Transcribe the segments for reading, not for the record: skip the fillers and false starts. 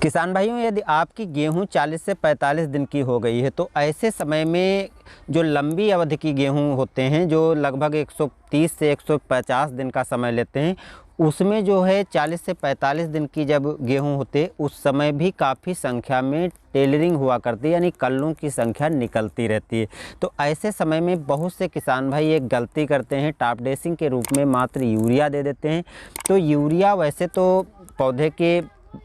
किसान भाइयों, यदि आपकी गेहूं 40 से 45 दिन की हो गई है तो ऐसे समय में जो लंबी अवधि की गेहूं होते हैं, जो लगभग 130 से 150 दिन का समय लेते हैं, उसमें जो है 40 से 45 दिन की जब गेहूं होते उस समय भी काफ़ी संख्या में टेलरिंग हुआ करती है, यानी कल्लों की संख्या निकलती रहती है। तो ऐसे समय में बहुत से किसान भाई एक गलती करते हैं, टॉप ड्रेसिंग के रूप में मात्र यूरिया दे देते हैं। तो यूरिया वैसे तो पौधे के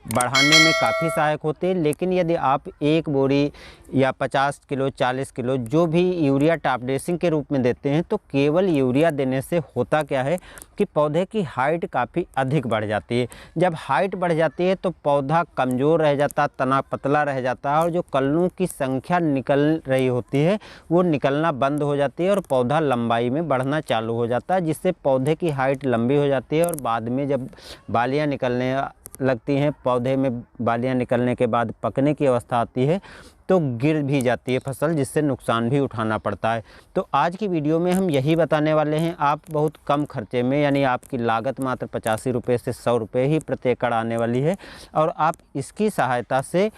बढ़ाने में काफ़ी सहायक होते हैं, लेकिन यदि आप एक बोरी या 50 किलो 40 किलो जो भी यूरिया टॉप ड्रेसिंग के रूप में देते हैं, तो केवल यूरिया देने से होता क्या है कि पौधे की हाइट काफ़ी अधिक बढ़ जाती है। जब हाइट बढ़ जाती है तो पौधा कमज़ोर रह जाता, तना पतला रह जाता है और जो कल्लों की संख्या निकल रही होती है वो निकलना बंद हो जाती है और पौधा लंबाई में बढ़ना चालू हो जाता है, जिससे पौधे की हाइट लंबी हो जाती है। और बाद में जब बालियाँ निकलने लगती हैं, पौधे में बालियां निकलने के बाद पकने की अवस्था आती है तो गिर भी जाती है फसल, जिससे नुकसान भी उठाना पड़ता है। तो आज की वीडियो में हम यही बताने वाले हैं, आप बहुत कम खर्चे में, यानी आपकी लागत मात्र 85 रुपये से 100 रुपये ही प्रति एकड़ आने वाली है और आप इसकी सहायता से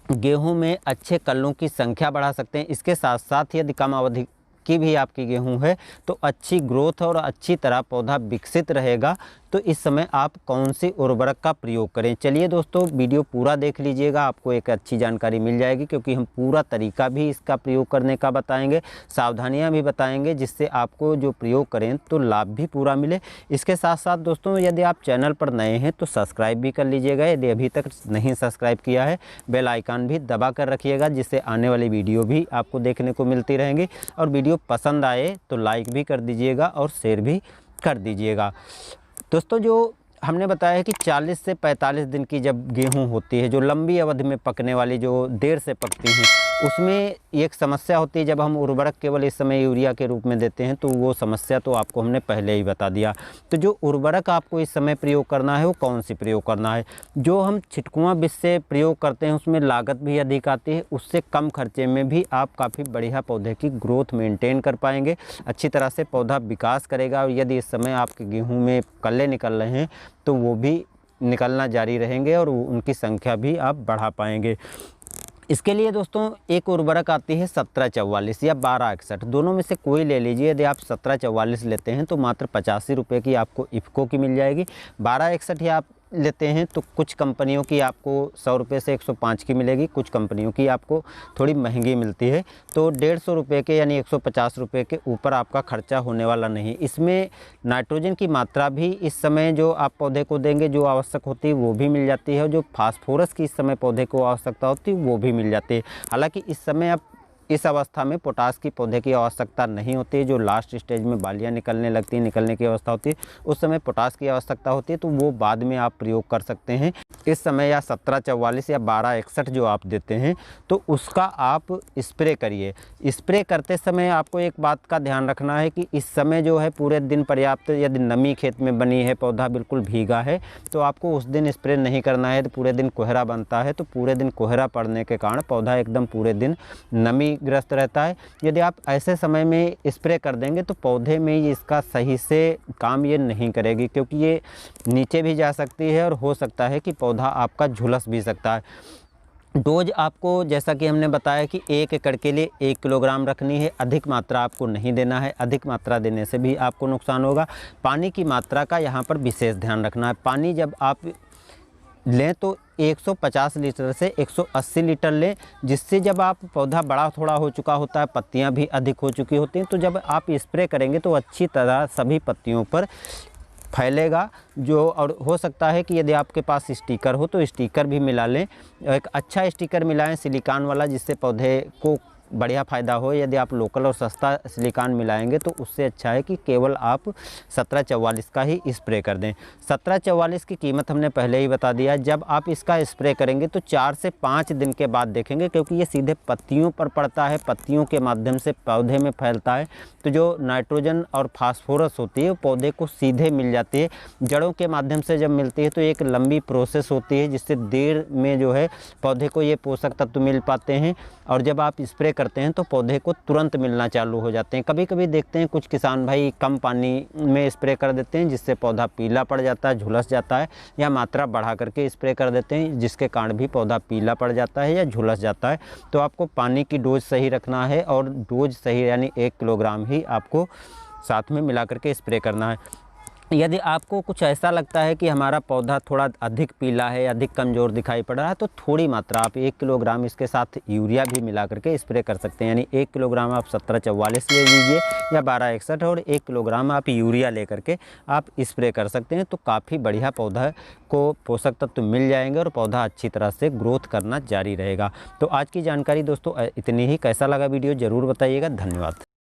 गेहूं में अच्छे कल्लों की संख्या बढ़ा सकते हैं। इसके साथ साथ यदि कम अवधि की भी आपकी गेहूं है तो अच्छी ग्रोथ और अच्छी तरह पौधा विकसित रहेगा। तो इस समय आप कौन सी उर्वरक का प्रयोग करें, चलिए दोस्तों वीडियो पूरा देख लीजिएगा, आपको एक अच्छी जानकारी मिल जाएगी, क्योंकि हम पूरा तरीका भी इसका प्रयोग करने का बताएंगे, सावधानियां भी बताएंगे, जिससे आपको जो प्रयोग करें तो लाभ भी पूरा मिले। इसके साथ साथ दोस्तों, यदि आप चैनल पर नए हैं तो सब्सक्राइब भी कर लीजिएगा, यदि अभी तक नहीं सब्सक्राइब किया है बेल आइकन भी दबा कर रखिएगा, जिससे आने वाली वीडियो भी आपको देखने को मिलती रहेंगी। और वीडियो पसंद आए तो लाइक भी कर दीजिएगा और शेयर भी कर दीजिएगा। दोस्तों, जो हमने बताया है कि 40 से 45 दिन की जब गेहूं होती है, जो लंबी अवधि में पकने वाली, जो देर से पकती हैं, उसमें एक समस्या होती है। जब हम उर्वरक केवल इस समय यूरिया के रूप में देते हैं तो वो समस्या तो आपको हमने पहले ही बता दिया। तो जो उर्वरक आपको इस समय प्रयोग करना है वो कौन सी प्रयोग करना है। जो हम छिटकुआं बीज से प्रयोग करते हैं उसमें लागत भी अधिक आती है, उससे कम खर्चे में भी आप काफ़ी बढ़िया पौधे की ग्रोथ मेंटेन कर पाएंगे, अच्छी तरह से पौधा विकास करेगा। और यदि इस समय आपके गेहूँ में कल्ले निकल रहे हैं तो वो भी निकलना जारी रहेंगे और उनकी संख्या भी आप बढ़ा पाएंगे। इसके लिए दोस्तों एक उर्वरक आती है 1744 या 1261, दोनों में से कोई ले लीजिए। यदि आप 1744 लेते हैं तो मात्र 85 रुपये की आपको इफ़को की मिल जाएगी। 1261 ही आप लेते हैं तो कुछ कंपनियों की आपको 100 रुपये से 105 की मिलेगी, कुछ कंपनियों की आपको थोड़ी महंगी मिलती है। तो 150 रुपये के यानी 150 रुपये के ऊपर आपका खर्चा होने वाला नहीं। इसमें नाइट्रोजन की मात्रा भी इस समय जो आप पौधे को देंगे जो आवश्यक होती है वो भी मिल जाती है, और जो फास्फोरस की इस समय पौधे को आवश्यकता होती है वो भी मिल जाती है। हालाँकि इस समय आप इस अवस्था में पोटास की पौधे की आवश्यकता नहीं होती है। जो लास्ट स्टेज में बालियां निकलने लगती हैं, निकलने की अवस्था होती है, उस समय पोटास की आवश्यकता होती है, तो वो बाद में आप प्रयोग कर सकते हैं। इस समय या 1744 या 1261 जो आप देते हैं तो उसका आप स्प्रे करिए। स्प्रे करते समय आपको एक बात का ध्यान रखना है कि इस समय जो है पूरे दिन पर्याप्त, यदि नमी खेत में बनी है, पौधा बिल्कुल भीगा है, तो आपको उस दिन स्प्रे नहीं करना है। तो पूरे दिन कोहरा बनता है, तो पूरे दिन कोहरा पड़ने के कारण पौधा एकदम पूरे दिन नमी ग्रस्त रहता है। यदि आप ऐसे समय में स्प्रे कर देंगे तो पौधे में इसका सही से काम ये नहीं करेगी, क्योंकि ये नीचे भी जा सकती है और हो सकता है कि पौधा आपका झुलस भी सकता है। डोज आपको, जैसा कि हमने बताया कि 1 एकड़ के लिए 1 किलोग्राम रखनी है, अधिक मात्रा आपको नहीं देना है, अधिक मात्रा देने से भी आपको नुकसान होगा। पानी की मात्रा का यहाँ पर विशेष ध्यान रखना है। पानी जब आप लें तो 150 लीटर से 180 लीटर लें, जिससे जब आप पौधा बड़ा थोड़ा हो चुका होता है, पत्तियां भी अधिक हो चुकी होती हैं, तो जब आप स्प्रे करेंगे तो अच्छी तरह सभी पत्तियों पर फैलेगा। जो और हो सकता है कि यदि आपके पास स्टिकर हो तो स्टिकर भी मिला लें, एक अच्छा स्टिकर मिलाएं सिलिकॉन वाला, जिससे पौधे को बढ़िया फ़ायदा हो। यदि आप लोकल और सस्ता सिलिकॉन मिलाएंगे तो उससे अच्छा है कि केवल आप 1744 का ही स्प्रे कर दें। 1744 की कीमत हमने पहले ही बता दिया। जब आप इसका स्प्रे करेंगे तो 4 से 5 दिन के बाद देखेंगे, क्योंकि ये सीधे पत्तियों पर पड़ता है, पत्तियों के माध्यम से पौधे में फैलता है, तो जो नाइट्रोजन और फास्फोरस होती है वो पौधे को सीधे मिल जाती है। जड़ों के माध्यम से जब मिलती है तो एक लंबी प्रोसेस होती है, जिससे देर में जो है पौधे को ये पोषक तत्व मिल पाते हैं। और जब आप स्प्रे करते हैं तो पौधे को तुरंत मिलना चालू हो जाते हैं। कभी कभी देखते हैं कुछ किसान भाई कम पानी में स्प्रे कर देते हैं जिससे पौधा पीला पड़ जाता है, झुलस जाता है, या मात्रा बढ़ा करके स्प्रे कर देते हैं जिसके कारण भी पौधा पीला पड़ जाता है या झुलस जाता है। तो आपको पानी की डोज सही रखना है और डोज सही यानी 1 किलोग्राम ही आपको साथ में मिला करके स्प्रे करना है। यदि आपको कुछ ऐसा लगता है कि हमारा पौधा थोड़ा अधिक पीला है, अधिक कमज़ोर दिखाई पड़ रहा है, तो थोड़ी मात्रा आप 1 किलोग्राम इसके साथ यूरिया भी मिला करके स्प्रे कर सकते हैं। यानी 1 किलोग्राम आप 1744 ले लीजिए या 1261 और 1 किलोग्राम आप यूरिया ले करके आप स्प्रे कर सकते हैं। तो काफ़ी बढ़िया पौधा को पोषक तत्व मिल जाएंगे और पौधा अच्छी तरह से ग्रोथ करना जारी रहेगा। तो आज की जानकारी दोस्तों इतनी ही। कैसा लगा वीडियो ज़रूर बताइएगा। धन्यवाद।